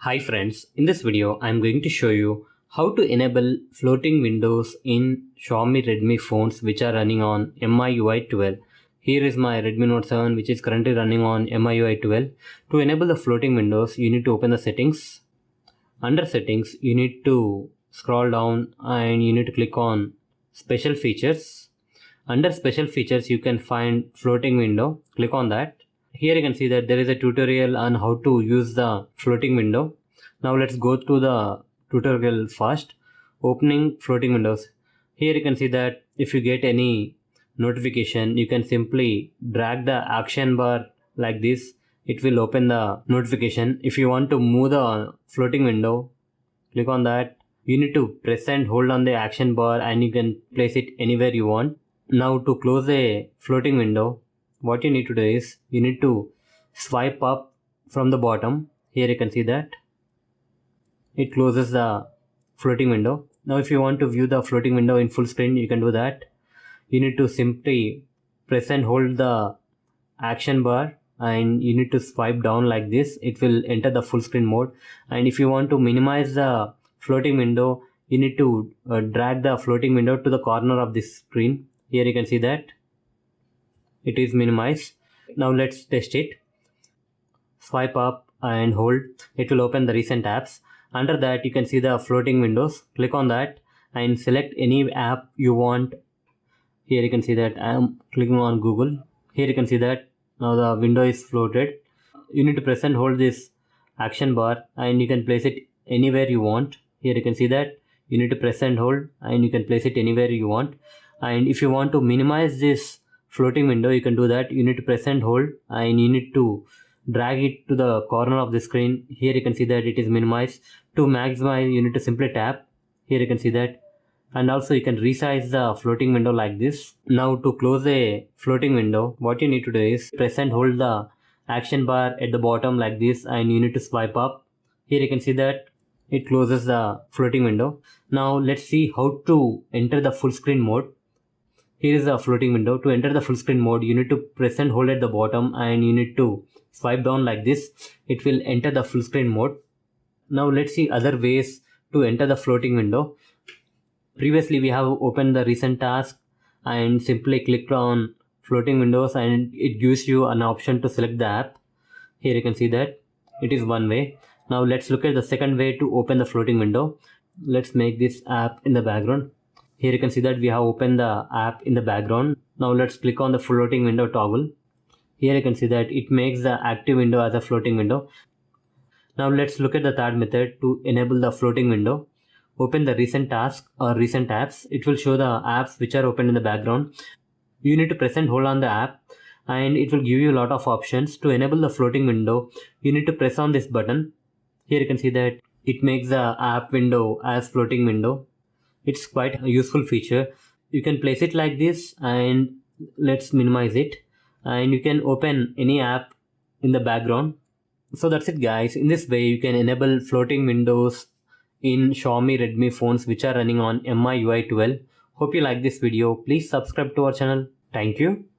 Hi friends, in this video I am going to show you how to enable floating windows in Xiaomi Redmi phones which are running on MIUI 12. Here is my Redmi Note 7 which is currently running on MIUI 12. To enable the floating windows, you need to open the settings. Under settings, you need to scroll down and you need to click on special features. Under special features, you can find floating window. Click on that. Here you can see that there is a tutorial on how to use the floating window. Now let's go to the tutorial first. Opening floating windows. Here you can see that if you get any notification, you can simply drag the action bar like this. It will open the notification. If you want to move the floating window, click on that. You need to press and hold on the action bar and you can place it anywhere you want. Now to close a floating window, what you need to do is you need to swipe up from the bottom. Here you can see that it closes the floating window. Now if you want to view the floating window in full screen, you can do that. You need to simply press and hold the action bar and you need to swipe down like this. It will enter the full screen mode. And if you want to minimize the floating window, you need to drag the floating window to the corner of this screen. Here you can see that it is minimized. Now let's test it. Swipe up and hold. It will open the recent apps. Under that you can see the floating windows. Click on that and select any app you want. Here you can see that I am clicking on Google. Here you can see that now the window is floated. You need to press and hold this action bar and you can place it anywhere you want. Here you can see that you need to press and hold and you can place it anywhere you want. And if you want to minimize this floating window, you can do that. You need to press and hold and you need to drag it to the corner of the screen. Here you can see that it is minimized. To maximize, you need to simply tap. Here you can see that. And also you can resize the floating window like this. Now to close a floating window, what you need to do is press and hold the action bar at the bottom like this and you need to swipe up. Here you can see that it closes the floating window. Now let's see how to enter the full screen mode. Here is the floating window. To enter the full screen mode, you need to press and hold at the bottom and you need to swipe down like this. It will enter the full screen mode. Now let's see other ways to enter the floating window. Previously we have opened the recent task and simply clicked on floating windows and it gives you an option to select the app. Here you can see that it is one way. Now let's look at the second way to open the floating window. Let's make this app in the background. Here you can see that we have opened the app in the background. Now let's click on the floating window toggle. Here you can see that it makes the active window as a floating window. Now let's look at the third method to enable the floating window. Open the recent task or recent apps. It will show the apps which are open in the background. You need to press and hold on the app and it will give you a lot of options. To enable the floating window, you need to press on this button. Here you can see that it makes the app window as floating window. It's quite a useful feature. You can place it like this and let's minimize it and you can open any app in the background. So that's it guys. In this way you can enable floating windows in Xiaomi Redmi phones which are running on MIUI 12. Hope you like this video. Please subscribe to our channel. Thank you.